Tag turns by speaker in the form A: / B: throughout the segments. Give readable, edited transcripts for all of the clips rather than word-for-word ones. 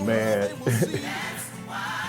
A: Man,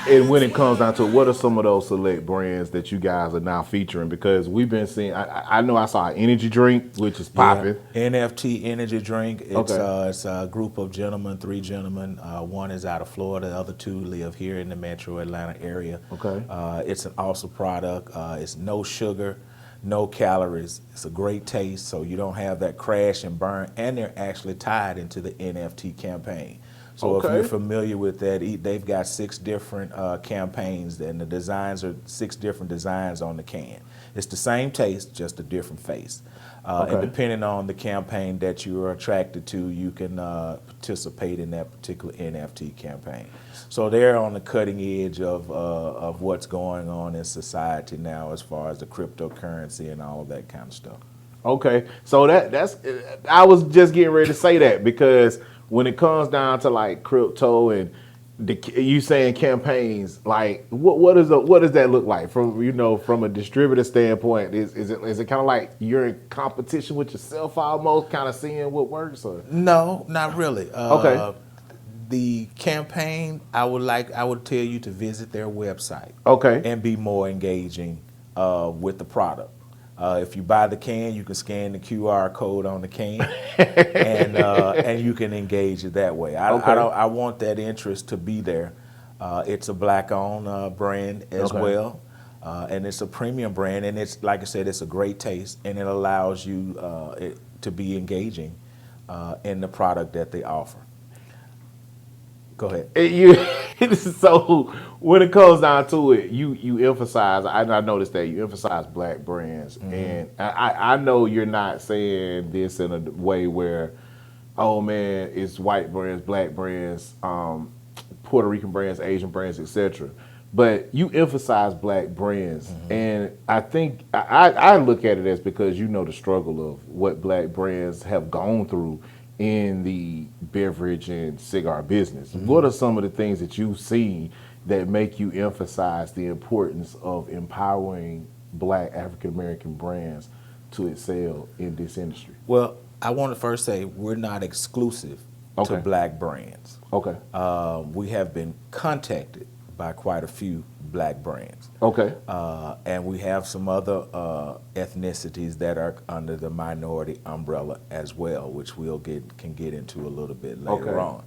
A: and when it comes down to it, what are some of those select brands that you guys are now featuring? Because we've been seeing, I know I saw an energy drink, which is
B: Yeah,
A: popping.
B: NFT energy drink.
A: Okay.
B: It's a group of gentlemen, three gentlemen. One is out of Florida. The other two live here in the Metro Atlanta area.
A: Okay.
B: It's an awesome product. It's no sugar, no calories. It's a great taste, so you don't have that crash and burn. And they're actually tied into the NFT campaign. So if
A: Okay.
B: you're familiar with that, they've got 6 different campaigns, and the designs are 6 different designs on the can. It's the same taste, just a different face. And
A: Okay.
B: depending on the campaign that you are attracted to, you can participate in that particular NFT campaign. So they're on the cutting edge of what's going on in society now as far as the cryptocurrency and all of that kind of stuff.
A: Okay, so that's I was just getting ready to say that because when it comes down to like crypto and you saying campaigns, like what does that look like from a distributor standpoint? Is it kind of like you're in competition with yourself almost, kind of seeing what works? Or
B: No, not really.
A: okay,
B: The campaign, I would tell you to visit their website
A: okay,
B: and be more engaging with the product. If you buy the can, you can scan the QR code on the can, and you can engage it that way.
A: okay,
B: I want that interest to be there. It's a black-owned brand as
A: okay.
B: well, and it's a premium brand, and it's like I said, it's a great taste, and it allows you to be engaging in the product that they offer. Go ahead.
A: So when it comes down to it, you emphasize. I noticed that you emphasize black brands, and I know you're not saying this in a way where, oh man, it's white brands, black brands, Puerto Rican brands, Asian brands, etc. But you emphasize black brands, and I think I look at it as because you know the struggle of what black brands have gone through in the beverage and cigar business. What are some of the things that you've seen that make you emphasize the importance of empowering black African American brands to excel in this industry?
B: Well, I want to first say we're not exclusive to
A: Okay.
B: black brands.
A: Okay.
B: We have been contacted by quite a few black brands.
A: Okay.
B: And we have some other ethnicities that are under the minority umbrella as well, which can get into a little bit later
A: Okay.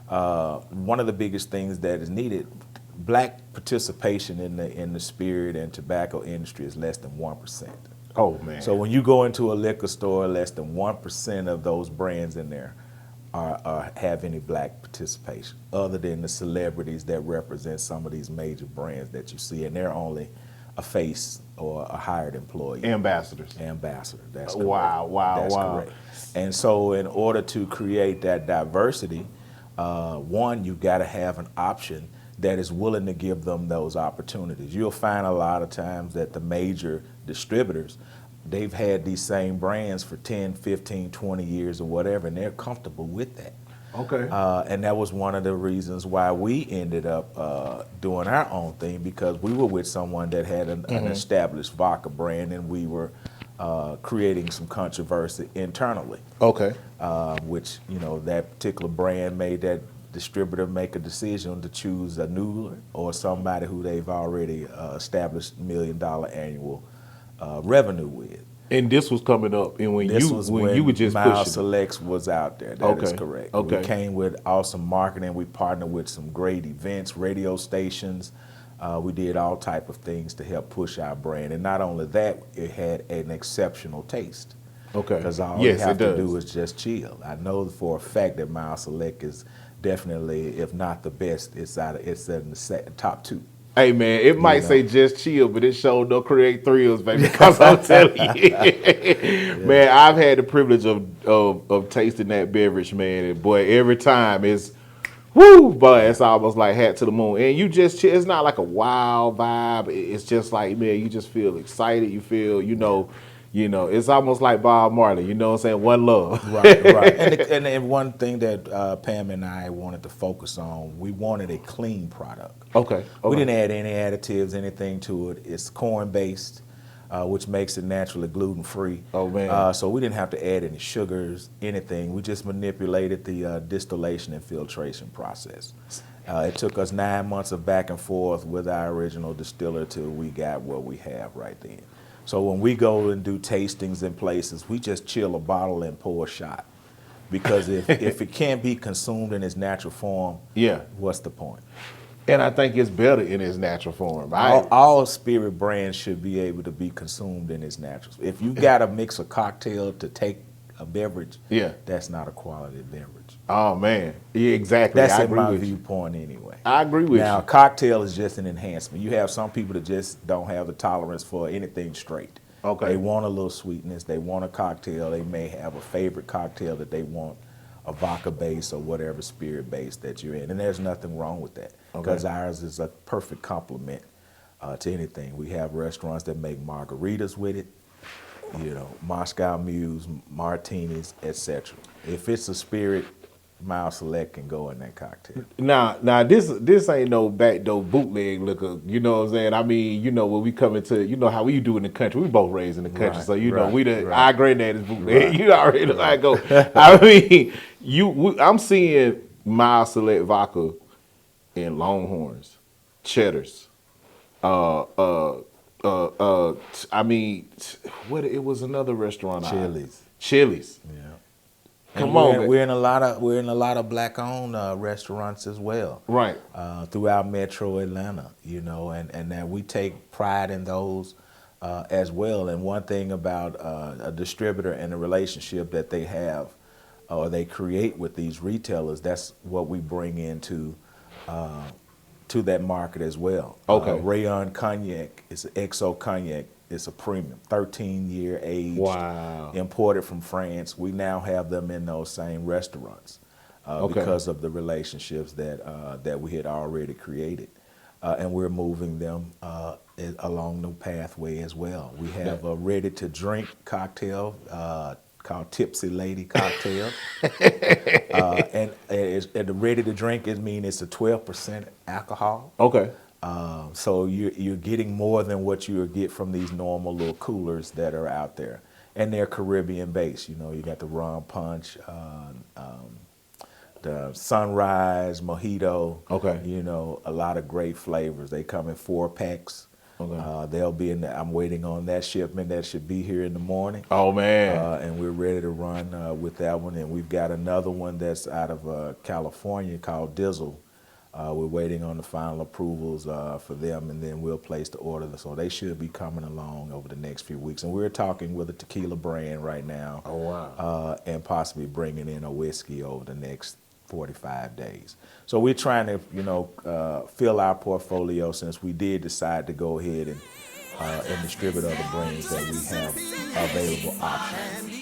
B: on. One of the biggest things that is needed, black participation in the spirit and tobacco industry is less than 1%.
A: Oh man.
B: So when you go into a liquor store, less than 1% of those brands in there have any black participation, other than the celebrities that represent some of these major brands that you see, and they're only a face or a hired employee.
A: Ambassadors.
B: Ambassador, that's correct.
A: Wow,
B: That's
A: wow.
B: correct. And so in order to create that diversity, one, you've got to have an option that is willing to give them those opportunities. You'll find a lot of times that the major distributors, they've had these same brands for 10, 15, 20 years or whatever, and they're comfortable with that.
A: Okay.
B: And that was one of the reasons why we ended up doing our own thing, because we were with someone that had an established vodka brand, and we were creating some controversy internally.
A: Okay.
B: Which, that particular brand made that distributor make a decision to choose a new or somebody who they've already established $1 million annual revenue with.
A: And this was coming up, and when
B: This
A: you
B: was
A: when
B: when
A: you were just
B: Myles
A: pushing.
B: Selects was out there. That is
A: Okay,
B: correct.
A: okay.
B: We came with awesome marketing. We partnered with some great events, radio stations. We did all type of things to help push our brand. And not only that, it had an exceptional taste.
A: Okay.
B: Because all
A: Yes,
B: you have
A: it
B: to
A: does.
B: do is just chill. I know for a fact that Myles Select is definitely, if not the best, it's in the top 2.
A: Hey man, it might
B: know.
A: say just chill, but it sure don't create thrills, baby. Because I'm telling you, man, I've had the privilege of tasting that beverage, man. And boy, every time it's whoo, boy, it's almost like hat to the moon. And you just chill. It's not like a wild vibe. It's just like, man, you just feel excited. You feel, it's almost like Bob Marley. You know what I'm saying? One love.
B: Right. And one thing that Pam and I wanted to focus on, we wanted a clean product.
A: Okay.
B: We didn't add any additives, anything to it. It's corn based. which makes it naturally gluten free.
A: Oh, man.
B: So we didn't have to add any sugars, anything. We just manipulated the distillation and filtration process. It took us 9 months of back and forth with our original distiller till we got what we have right then. So when we go and do tastings in places, we just chill a bottle and pour a shot. Because if it can't be consumed in its natural form,
A: Yeah.
B: what's the point?
A: And I think it's better in its natural form.
B: All spirit brands should be able to be consumed in its natural. If you got to mix a cocktail to take a beverage,
A: Yeah.
B: that's not a quality beverage.
A: Oh, man. Yeah, exactly.
B: That's
A: I
B: in
A: agree
B: my
A: with you.
B: viewpoint anyway.
A: I agree with
B: Now,
A: you.
B: a cocktail is just an enhancement. You have some people that just don't have the tolerance for anything straight.
A: Okay.
B: They want a little sweetness. They want a cocktail. They may have a favorite cocktail that they want, a vodka base or whatever spirit base that you're in. And there's nothing wrong with that because ours is a perfect complement to anything. We have restaurants that make margaritas with it, Moscow Mules, martinis, etc. If it's a spirit, Myles Select can go in that cocktail.
A: Now, this ain't no backdoor bootleg liquor. You know what I'm saying? I mean, when we come into, how we do in the country. We both raised in the country,
B: Right,
A: so
B: right.
A: our granddad is bootleg.
B: Right.
A: You already know how I go. I mean, I'm seeing Myles Select vodka in Longhorns, Cheddars. I mean, what? It was another restaurant. Chili's.
B: Yeah.
A: Come on, man.
B: We're in a lot of black-owned restaurants as well,
A: Right.
B: throughout Metro Atlanta, and that we take pride in those as well. And one thing about a distributor and the relationship that they have or they create with these retailers, that's what we bring into to that market as well.
A: Okay.
B: Rayon Cognac is an XO Cognac. It's a premium, 13-year age,
A: Wow.
B: imported from France. We now have them in those same restaurants because of the relationships that we had already created. And we're moving them along the pathway as well. We have a ready-to-drink cocktail called Tipsy Lady Cocktail. And the ready-to-drink, it's a 12% alcohol.
A: Okay.
B: So you're getting more than what you would get from these normal little coolers that are out there, and they're Caribbean based. You got the rum punch, the sunrise mojito.
A: Okay.
B: A lot of great flavors. They come in 4-packs.
A: Okay.
B: They'll be I'm waiting on that shipment that should be here in the morning.
A: Oh, man.
B: And we're ready to run with that one. And we've got another one that's out of California called Dizzle. We're waiting on the final approvals for them, and then we'll place the order. So they should be coming along over the next few weeks. And we're talking with a tequila brand right now.
A: Oh, wow.
B: And possibly bringing in a whiskey over the next 45 days. So we're trying to, fill our portfolio since we did decide to go ahead and distribute other brands that we have available options.